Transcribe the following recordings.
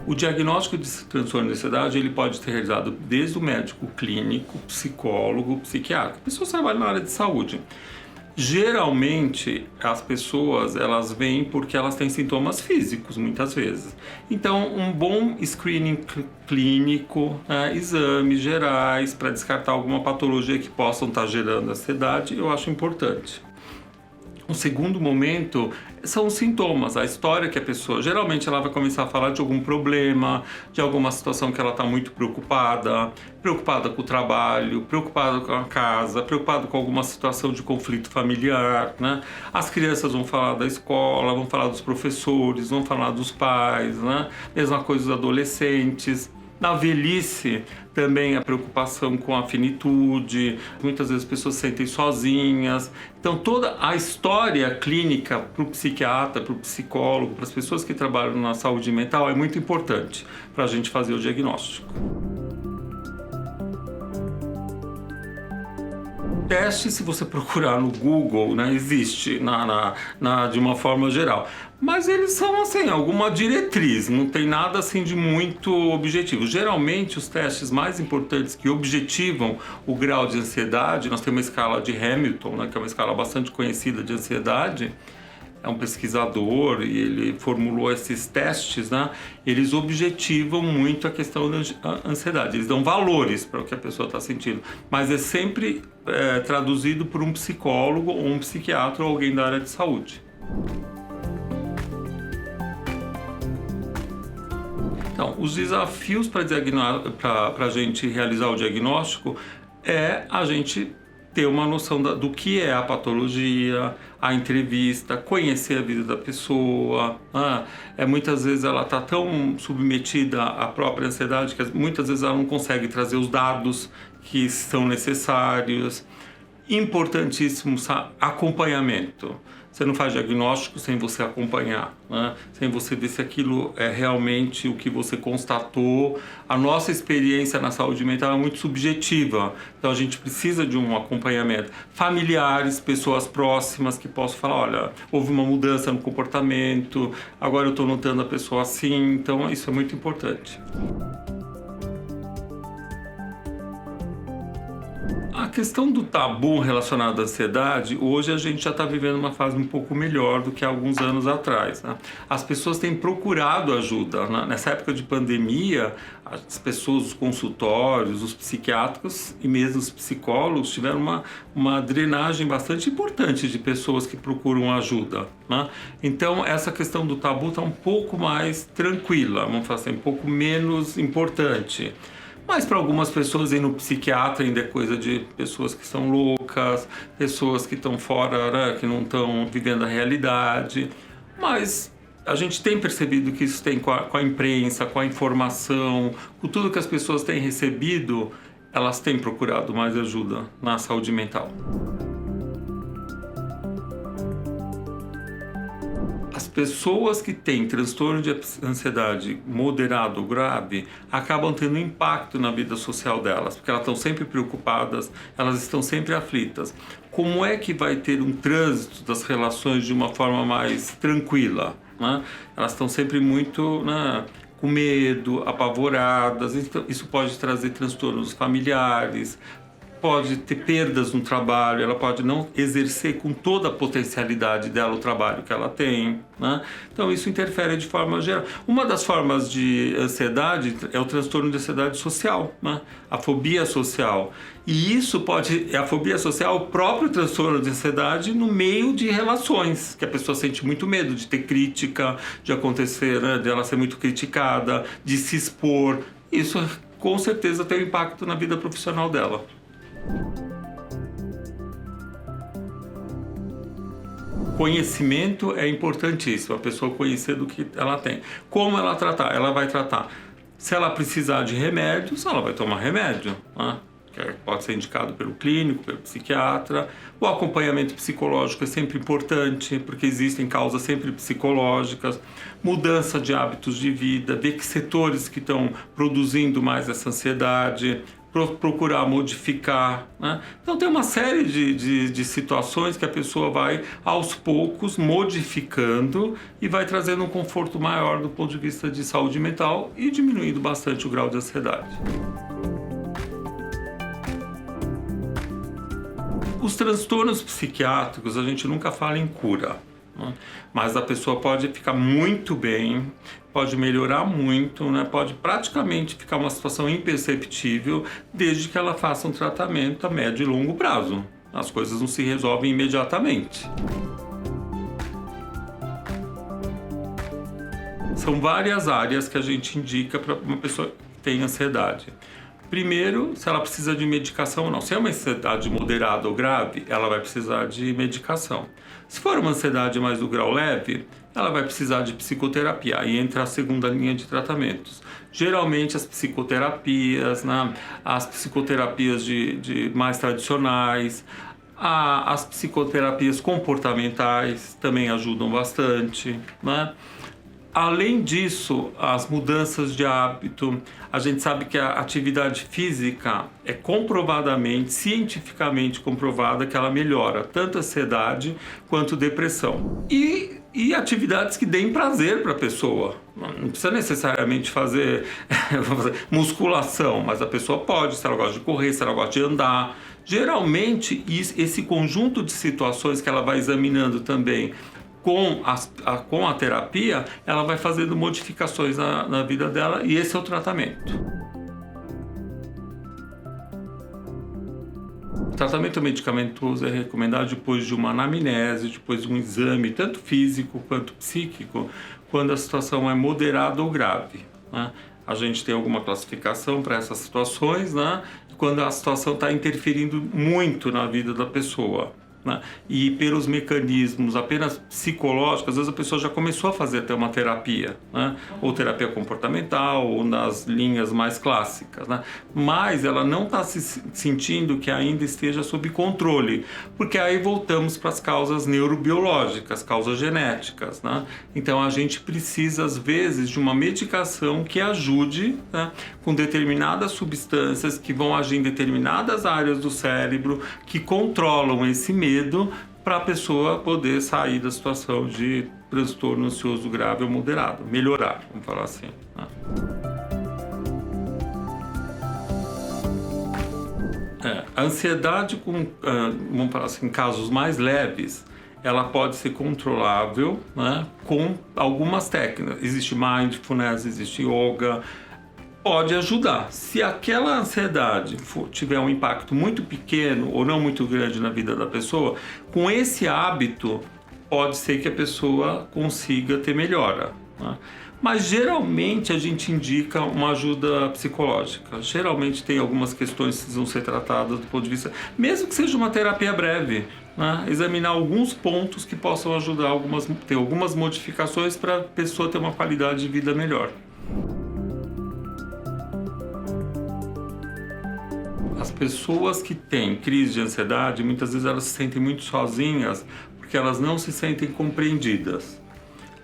O diagnóstico de transtorno de ansiedade ele pode ser realizado desde o médico clínico, psicólogo, psiquiatra. Pessoas que trabalham na área de saúde. Geralmente as pessoas elas vêm porque elas têm sintomas físicos muitas vezes. Então um bom screening clínico, exames gerais para descartar alguma patologia que possam estar gerando ansiedade, eu acho importante. O segundo momento são os sintomas, a história que a pessoa... Geralmente ela vai começar a falar de algum problema, de alguma situação que ela está muito preocupada com o trabalho, preocupada com a casa, preocupada com alguma situação de conflito familiar, né? As crianças vão falar da escola, vão falar dos professores, vão falar dos pais, né? Mesma coisa dos adolescentes. Na velhice, também a preocupação com a finitude, muitas vezes as pessoas se sentem sozinhas. Então, toda a história clínica para o psiquiatra, para o psicólogo, para as pessoas que trabalham na saúde mental é muito importante para a gente fazer o diagnóstico. Teste, se você procurar no Google, né, existe de uma forma geral. Mas eles são assim, alguma diretriz, não tem nada assim de muito objetivo. Geralmente os testes mais importantes que objetivam o grau de ansiedade, nós temos uma escala de Hamilton, né, que é uma escala bastante conhecida de ansiedade, é um pesquisador e ele formulou esses testes, né? Eles objetivam muito a questão da ansiedade, eles dão valores para o que a pessoa está sentindo, mas é sempre traduzido por um psicólogo ou um psiquiatra ou alguém da área de saúde. Então, os desafios para a gente realizar o diagnóstico é a gente ter uma noção do que é a patologia, a entrevista, conhecer a vida da pessoa. Muitas vezes ela está tão submetida à própria ansiedade que muitas vezes ela não consegue trazer os dados que são necessários. Importantíssimo, acompanhamento. Você não faz diagnóstico sem você acompanhar, né? Sem você ver se aquilo é realmente o que você constatou. A nossa experiência na saúde mental é muito subjetiva, então a gente precisa de um acompanhamento. Familiares, pessoas próximas que possam falar, olha, houve uma mudança no comportamento, agora eu estou notando a pessoa assim, então isso é muito importante. A questão do tabu relacionado à ansiedade, hoje a gente já está vivendo uma fase um pouco melhor do que há alguns anos atrás, né? As pessoas têm procurado ajuda, né? Nessa época de pandemia, as pessoas, os consultórios, os psiquiatras e mesmo os psicólogos tiveram uma drenagem bastante importante de pessoas que procuram ajuda, né? Então essa questão do tabu está um pouco mais tranquila, vamos falar assim, um pouco menos importante. Mas para algumas pessoas ir no psiquiatra ainda é coisa de pessoas que são loucas, pessoas que estão fora, né, que não estão vivendo a realidade. Mas a gente tem percebido que isso tem com a imprensa, com a informação, com tudo que as pessoas têm recebido, elas têm procurado mais ajuda na saúde mental. As pessoas que têm transtorno de ansiedade moderado ou grave acabam tendo impacto na vida social delas, porque elas estão sempre preocupadas, elas estão sempre aflitas. Como é que vai ter um trânsito das relações de uma forma mais tranquila, né? Elas estão sempre muito, né, com medo, apavoradas, então, isso pode trazer transtornos familiares, pode ter perdas no trabalho, ela pode não exercer com toda a potencialidade dela o trabalho que ela tem, né? Então isso interfere de forma geral. Uma das formas de ansiedade é o transtorno de ansiedade social, né? A fobia social. E isso a fobia social é o próprio transtorno de ansiedade no meio de relações, que a pessoa sente muito medo de ter crítica, de acontecer, né, de ela ser muito criticada, de se expor. Isso com certeza tem um impacto na vida profissional dela. Conhecimento é importantíssimo, a pessoa conhecer do que ela tem. Como ela tratar? Ela vai tratar. Se ela precisar de remédios, ela vai tomar remédio, né? que pode ser indicado pelo clínico, pelo psiquiatra. O acompanhamento psicológico é sempre importante, porque existem causas sempre psicológicas. Mudança de hábitos de vida, ver que setores que estão produzindo mais essa ansiedade, procurar modificar, né? Então tem uma série de situações que a pessoa vai aos poucos modificando e vai trazendo um conforto maior do ponto de vista de saúde mental e diminuindo bastante o grau de ansiedade. Os transtornos psiquiátricos a gente nunca fala em cura, né? Mas a pessoa pode ficar muito bem, pode melhorar muito, né? Pode praticamente ficar uma situação imperceptível desde que ela faça um tratamento a médio e longo prazo. As coisas não se resolvem imediatamente. São várias áreas que a gente indica para uma pessoa que tem ansiedade. Primeiro, se ela precisa de medicação ou não. Se é uma ansiedade moderada ou grave, ela vai precisar de medicação. Se for uma ansiedade mais do grau leve, ela vai precisar de psicoterapia. Aí entra a segunda linha de tratamentos. Geralmente as psicoterapias, né? As psicoterapias de mais tradicionais, as psicoterapias comportamentais também ajudam bastante, né? Além disso, as mudanças de hábito, a gente sabe que a atividade física é comprovadamente, cientificamente comprovada que ela melhora tanto a ansiedade quanto depressão. E atividades que deem prazer para a pessoa. Não precisa necessariamente fazer musculação, mas a pessoa pode, se ela gosta de correr, se ela gosta de andar. Geralmente, esse conjunto de situações que ela vai examinando também com a terapia, ela vai fazendo modificações na vida dela e esse é o tratamento. O tratamento medicamentoso é recomendado depois de uma anamnese, depois de um exame, tanto físico quanto psíquico, quando a situação é moderada ou grave, né? A gente tem alguma classificação para essas situações, né? Quando a situação está interferindo muito na vida da pessoa, né? E pelos mecanismos apenas psicológicos, às vezes a pessoa já começou a fazer até uma terapia, né? Ou terapia comportamental, ou nas linhas mais clássicas, né? Mas ela não está se sentindo que ainda esteja sob controle, porque aí voltamos para as causas neurobiológicas, causas genéticas, né? Então a gente precisa às vezes de uma medicação que ajude, né? Com determinadas substâncias que vão agir em determinadas áreas do cérebro, que controlam esse medo para a pessoa poder sair da situação de transtorno ansioso grave ou moderado, melhorar, vamos falar assim, né? A ansiedade, vamos falar assim, em casos mais leves, ela pode ser controlável, né, com algumas técnicas. Existe mindfulness, existe yoga. Pode ajudar. Se aquela ansiedade tiver um impacto muito pequeno ou não muito grande na vida da pessoa, com esse hábito pode ser que a pessoa consiga ter melhora, né? Mas geralmente a gente indica uma ajuda psicológica. Geralmente tem algumas questões que precisam ser tratadas do ponto de vista, mesmo que seja uma terapia breve, né? Examinar alguns pontos que possam ajudar, ter algumas modificações para a pessoa ter uma qualidade de vida melhor. As pessoas que têm crise de ansiedade, muitas vezes elas se sentem muito sozinhas porque elas não se sentem compreendidas.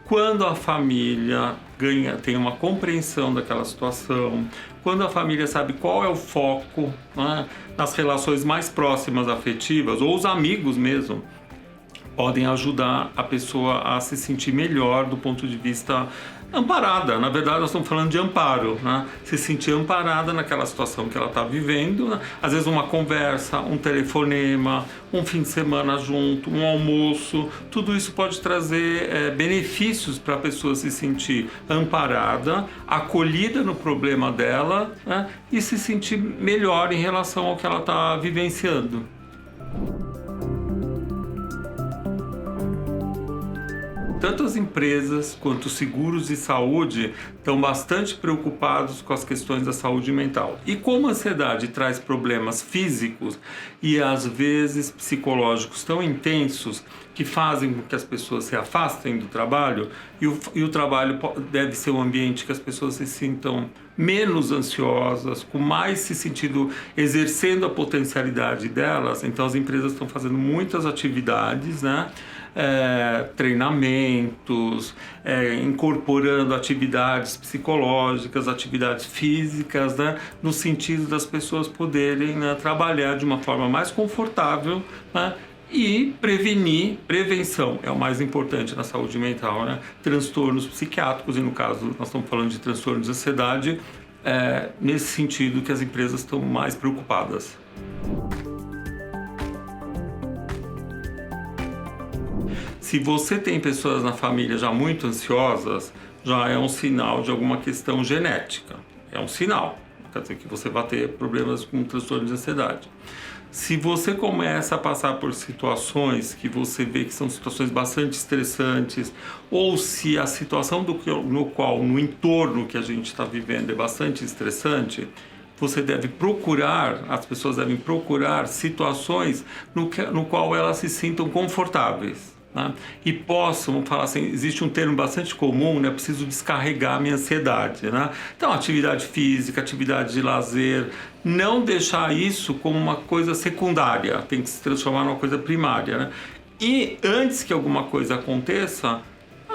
Quando a família tem uma compreensão daquela situação, quando a família sabe qual é o foco, né, nas relações mais próximas afetivas, ou os amigos mesmo, podem ajudar a pessoa a se sentir melhor do ponto de vista amparada. Na verdade, nós estamos falando de amparo, né? Se sentir amparada naquela situação que ela está vivendo, né? Às vezes uma conversa, um telefonema, um fim de semana junto, um almoço, tudo isso pode trazer benefícios para a pessoa se sentir amparada, acolhida no problema dela, né? E se sentir melhor em relação ao que ela está vivenciando. tanto as empresas quanto os seguros de saúde estão bastante preocupados com as questões da saúde mental. E como a ansiedade traz problemas físicos e às vezes psicológicos tão intensos que fazem com que as pessoas se afastem do trabalho, e o trabalho deve ser um ambiente que as pessoas se sintam menos ansiosas, com mais se sentindo exercendo a potencialidade delas. Então as empresas estão fazendo muitas atividades, né? Treinamentos, incorporando atividades psicológicas, atividades físicas, né? No sentido das pessoas poderem, né, trabalhar de uma forma mais confortável, né? E prevenção é o mais importante na saúde mental, né? Transtornos psiquiátricos, e no caso nós estamos falando de transtornos de ansiedade, nesse sentido que as empresas estão mais preocupadas. Se você tem pessoas na família já muito ansiosas, já é um sinal de alguma questão genética, é um sinal, quer dizer que você vai ter problemas com transtorno de ansiedade. Se você começa a passar por situações que você vê que são situações bastante estressantes, ou se a situação no entorno que a gente está vivendo é bastante estressante, as pessoas devem procurar situações no qual elas se sintam confortáveis, né? E vamos falar assim, existe um termo bastante comum, né? Preciso descarregar a minha ansiedade, né? Então, atividade física, atividade de lazer, não deixar isso como uma coisa secundária, tem que se transformar numa coisa primária, né? E antes que alguma coisa aconteça,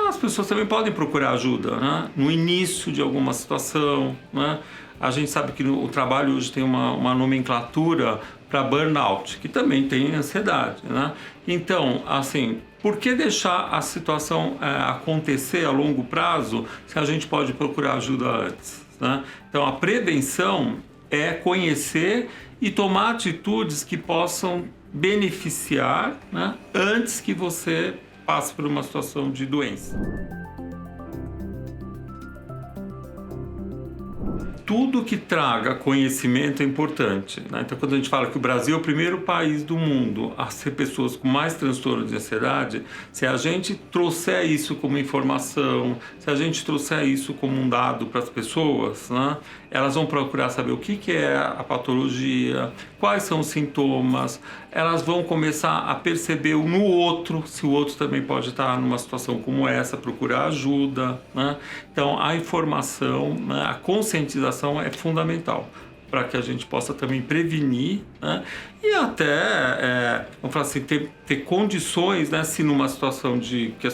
as pessoas também podem procurar ajuda, né? No início de alguma situação, né? A gente sabe que o trabalho hoje tem uma nomenclatura para burnout, que também tem ansiedade, né? Então, assim, por que deixar a situação acontecer a longo prazo se a gente pode procurar ajuda antes, né? Então, a prevenção é conhecer e tomar atitudes que possam beneficiar, né, antes que você passe por uma situação de doença. Tudo que traga conhecimento é importante, né? Então, quando a gente fala que o Brasil é o primeiro país do mundo a ser pessoas com mais transtorno de ansiedade, se a gente trouxer isso como informação, se a gente trouxer isso como um dado para as pessoas, né, elas vão procurar saber o que é a patologia, quais são os sintomas, elas vão começar a perceber no outro, se o outro também pode estar numa situação como essa, procurar ajuda, né? Então, a informação, né, a conscientização é fundamental para que a gente possa também prevenir, né? E até, vamos falar assim, ter condições, né, se numa situação que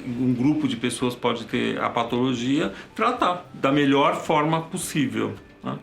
um grupo de pessoas pode ter a patologia, tratar da melhor forma possível, né?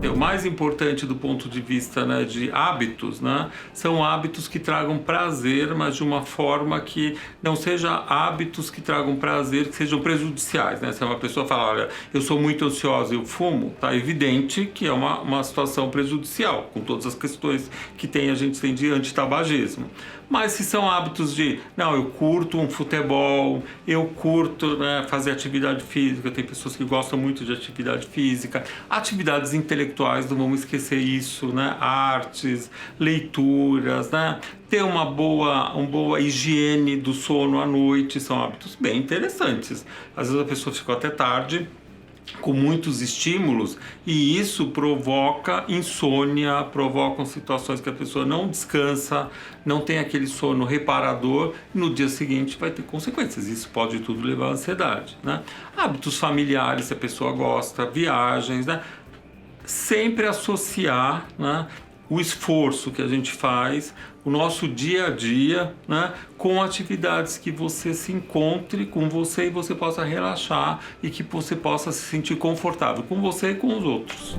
O mais importante do ponto de vista, né, de hábitos, né, são hábitos que tragam prazer, mas de uma forma que não seja hábitos que tragam prazer, que sejam prejudiciais, né? Se uma pessoa fala, olha, eu sou muito ansiosa e eu fumo, tá evidente que é uma situação prejudicial, com todas as questões que a gente tem de antitabagismo. Mas se são hábitos não, eu curto um futebol, eu curto, né, fazer atividade física, tem pessoas que gostam muito de atividade física, atividades intelectuais, não vamos esquecer isso, né, artes, leituras, né, ter uma boa higiene do sono à noite, são hábitos bem interessantes. Às vezes a pessoa ficou até tarde com muitos estímulos e isso provoca insônia, provocam situações que a pessoa não descansa, não tem aquele sono reparador, e no dia seguinte vai ter consequências. Isso pode tudo levar à ansiedade, né? Hábitos familiares, se a pessoa gosta, viagens, né? Sempre associar, né, o esforço que a gente faz, o nosso dia a dia, né, com atividades que você se encontre com você e você possa relaxar e que você possa se sentir confortável com você e com os outros.